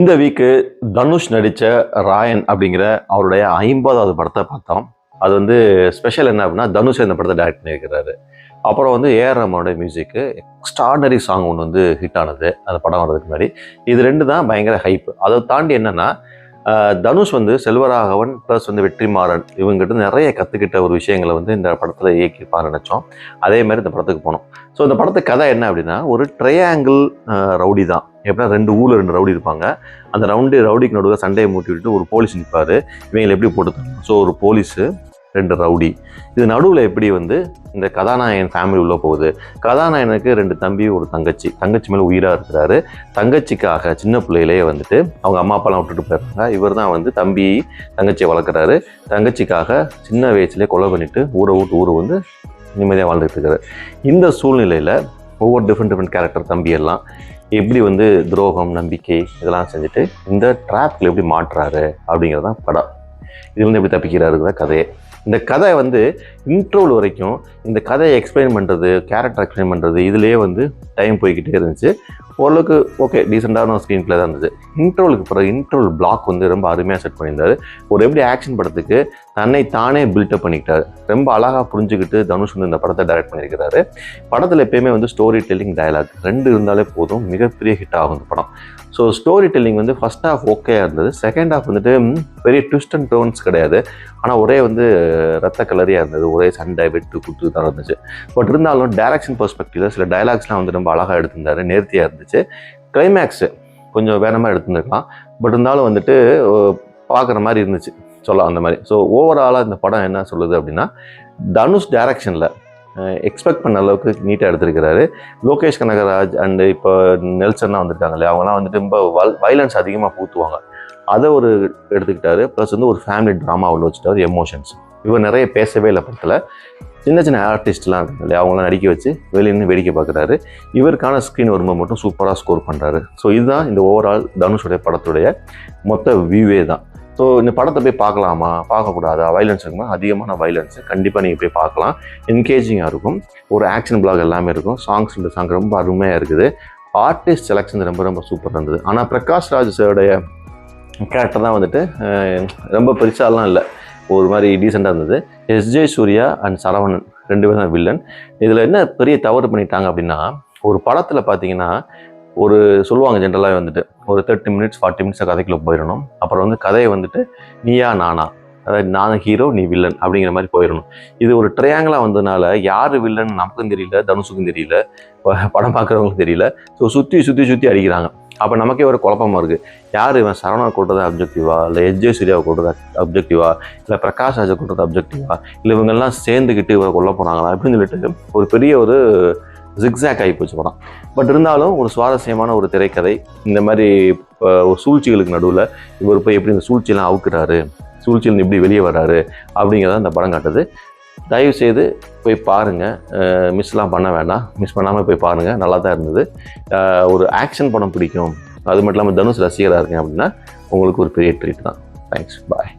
இந்த வீக்கு தனுஷ் நடித்த ராயன் அப்படிங்கிற அவருடைய 50வது படத்தை பார்த்தோம். அது வந்து ஸ்பெஷல் என்ன அப்படின்னா, தனுஷ் இந்த படத்தை டைரக்ட் பண்ணியிருக்கிறாரு. அப்புறம் வந்து ஏஆர் ரஹ்மானோட மியூசிக்கு எக்ஸ்ட்ராடனரி சாங் ஒன்று வந்து ஹிட் ஆனது அந்த படம் வர்றதுக்கு முன்னாடி. இது ரெண்டு தான் பயங்கர ஹைப். அதை தாண்டி என்னென்னா, தனுஷ் வந்து செல்வராகவன் ப்ளஸ் வந்து வெற்றிமாறன் இவங்ககிட்ட நிறைய கற்றுக்கிட்ட ஒரு விஷயங்களை வந்து இந்த படத்தில் இயக்கிப்பான்னு நினச்சோம். அதே மாதிரி இந்த படத்துக்கு போனோம். ஸோ இந்த படத்துக்கு கதை என்ன அப்படின்னா, ஒரு ட்ரையாங்கிள் ரவுடி தான். எப்படின்னா 2 ஊரில் 2 ரவுடி இருப்பாங்க. அந்த ரவுடிக்கு நடுவில் சண்டையை மூட்டி விட்டு ஒரு போலீஸ் நிற்பார். இவங்களை எப்படி போட்டு தரணும். ஸோ ஒரு போலீஸு 2 ரவுடி, இது நடுவில் எப்படி வந்து இந்த கதாநாயகன் ஃபேமிலி உள்ளே போகுது. கதாநாயகனுக்கு 2 தம்பி ஒரு தங்கச்சி மேலே உயிராக இருக்கிறாரு. தங்கச்சிக்காக சின்ன பிள்ளையிலேயே வந்துட்டு அவங்க அம்மா அப்பாலாம் விட்டுட்டு போயிடுறாங்க. இவர் தான் வந்து தம்பி தங்கச்சியை வளர்க்குறாரு. தங்கச்சிக்காக சின்ன வயசுலேயே கொலை பண்ணிவிட்டு ஊரை வந்து நிம்மதியாக வாழ்ந்துட்டு இருக்காரு. இந்த சூழ்நிலையில் ஒவ்வொரு டிஃப்ரெண்ட் கேரக்டர் தம்பியெல்லாம் எப்படி வந்து துரோகம் நம்பிக்கை இதெல்லாம் செஞ்சுட்டு இந்த ட்ராப்பில் எப்படி மாட்டுறாரு அப்படிங்கிறது தான் படம். இதுலேருந்து எப்படி தப்பிக்கிறாருங்கிற கதையை. இந்த கதை வந்து இன்ட்ரோல் வரைக்கும் இந்த கதையை எக்ஸ்பிளைன் பண்ணுறது, கேரக்டர் எக்ஸ்பிளைன் பண்ணுறது, இதுலேயே வந்து டைம் போய்கிட்டே இருந்துச்சு. ஓரளவுக்கு ஓகே டீசெண்டான ஒரு ஸ்க்ரீன் பிளே தான் இருந்தது. இன்ட்ரோலுக்கு பிறகு இன்ட்ரோல் பிளாக் வந்து ரொம்ப அருமையாக செட் பண்ணியிருந்தார். ஒரு எப்படி ஆக்ஷன் படத்துக்கு தன்னை தானே பில்டப் பண்ணிக்கிட்டார். ரொம்ப அழகாக புரிஞ்சுக்கிட்டு தனுஷ் வந்து இந்த படத்தை டைரக்ட் பண்ணியிருக்கிறாரு. படத்தில் எப்பயுமே வந்து ஸ்டோரி டெல்லிங், டயலாக் 2 இருந்தாலே போதும், மிகப்பெரிய ஹிட் ஆகும் இந்த படம். ஸோ ஸ்டோரி டெல்லிங் வந்து ஃபர்ஸ்ட் ஹாஃப் ஓகேயாக இருந்தது. செகண்ட் ஹாஃப் வந்துட்டு பெரிய ட்விஸ்ட் அண்ட் டர்ன்ஸ் கிடையாது. ஆனால் ஒரே வந்து ரத்த கலரியாக இருந்தது. ஒரே சண்டை வெட்டு குத்து தான் இருந்துச்சு. பட் இருந்தாலும் டைரக்ஷன் பெர்ஸ்பெக்டிவில் சில டைலாக்ஸ்லாம் வந்து ரொம்ப அழகாக எடுத்திருந்தாரு, நேர்த்தியாக இருந்துச்சு. கிளைமேக்ஸு கொஞ்சம் வேணமாக எடுத்துருந்துருக்கலாம். பட் இருந்தாலும் வந்துட்டு பார்க்குற மாதிரி இருந்துச்சு சொல்லலாம் அந்த மாதிரி. ஸோ ஓவராலாக இந்த படம் என்ன சொல்லுது அப்படின்னா, தனுஷ் டைரக்ஷனில் எக்ஸ்பெக்ட் பண்ண அளவுக்கு நீட்டாக எடுத்திருக்கிறாரு. லோகேஷ் கனகராஜ் அண்டு இப்போ நெல்சன்லாம் வந்திருக்காங்க இல்லையா, அவங்களாம் வந்துட்டு ரொம்ப வைலன்ஸ் அதிகமாக பூத்துவாங்க. அதை ஒரு எடுத்துக்கிட்டாரு. ப்ளஸ் வந்து ஒரு ஃபேமிலி ட்ராமா உள்ள வச்சுட்டாரு, எமோஷன்ஸ். இவர் நிறைய பேசவே இல்லை படத்தில். சின்ன ஆர்டிஸ்ட்லாம் இருக்காங்க இல்லையா, அவங்களாம் நடிக்க வச்சு வெளியிருந்து வேடிக்கை பார்க்குறாரு. இவருக்கான ஸ்க்ரீன் வரும்போது மட்டும் சூப்பராக ஸ்கோர் பண்ணுறாரு. ஸோ இதுதான் இந்த ஓவரால் தனுஷுடைய படத்துடைய மொத்த வியூவே தான். ஸோ இந்த படத்தை போய் பார்க்கலாமா, பார்க்கக்கூடாதா, வைலன்ஸ் இருக்குமா, அதிகமான வைலன்ஸு கண்டிப்பாக நீங்கள் போய் பார்க்கலாம். என்கேஜிங்காக இருக்கும். ஒரு ஆக்ஷன் பிளாக் எல்லாமே இருக்கும். சாங்ஸ் இந்த சாங் ரொம்ப அருமையாக இருக்குது. ஆர்டிஸ்ட் செலெக்ஷன் ரொம்ப சூப்பராக இருந்தது. ஆனால் பிரகாஷ் ராஜ் சாருடைய கேரக்டர் தான் வந்துட்டு ரொம்ப பெருசாலாம் இல்லை, ஒரு மாதிரி டீசெண்டாக இருந்தது. எஸ்ஜே சூர்யா அண்ட் சரவணன் 2 பேரும் தான் வில்லன். இதில் என்ன பெரிய தவறு பண்ணிட்டாங்க அப்படின்னா, ஒரு படத்தில் பார்த்தீங்கன்னா ஒரு சொல்லுவாங்க ஜென்ரலாக வந்துட்டு ஒரு 30 மினிட்ஸ் 40 மினிட்ஸ் கதைக்குள்ளே போயிடணும். அப்புறம் வந்து கதையை வந்துட்டு நீயா நானா, அதாவது நான் ஹீரோ நீ வில்லன் அப்படிங்கிற மாதிரி போயிடணும். இது ஒரு ட்ரையாங்கிளாக வந்ததுனால யார் வில்லன் நமக்கும் தெரியல, தனுஷுக்கும் தெரியல, படம் பார்க்குறவங்களுக்கும் தெரியல. ஸோ சுற்றி அடிக்கிறாங்க. அப்போ நமக்கே ஒரு குழப்பமாக இருக்குது. யார் இவன் சரவணன் கொள்றது அப்ஜெக்டிவா, இல்லை எஸ்ஜே சூர்யாவை கொள்றது அப்ஜெக்டிவா, இல்லை பிரகாஷ் ராஜை கொள்றது அப்ஜெக்டிவா, இல்லை இவங்கெல்லாம் சேர்ந்துக்கிட்டு இவரை கொல்ல போனாங்களா அப்படின்னு சொல்லிட்டு ஒரு பெரிய ஒரு ஜிக்ஸாக் ஆகி போச்சு படம். பட் இருந்தாலும் ஒரு சுவாரஸ்யமான ஒரு திரைக்கதை. இந்த மாதிரி ஒரு சூழ்ச்சிகளுக்கு நடுவில் இவர் போய் எப்படி இந்த சூழ்ச்சியெல்லாம் அவுக்குறாரு, சூழ்ச்சியில் எப்படி வெளியே வர்றாரு அப்படிங்கிறத இந்த படம் காட்டுது. தயவுசெய்து போய் பாருங்கள், மிஸ்லாம் பண்ண வேண்டாம். மிஸ் பண்ணாமல் போய் பாருங்கள், நல்லா தான் இருந்தது. ஒரு ஆக்ஷன் படம் பிடிக்கும், அது மட்டும் இல்லாமல் தனுஷ் ரசிகராக இருக்கேன் அப்படின்னா உங்களுக்கு ஒரு பெரிய ட்ரீட் தான். தேங்க்ஸ், பாய்.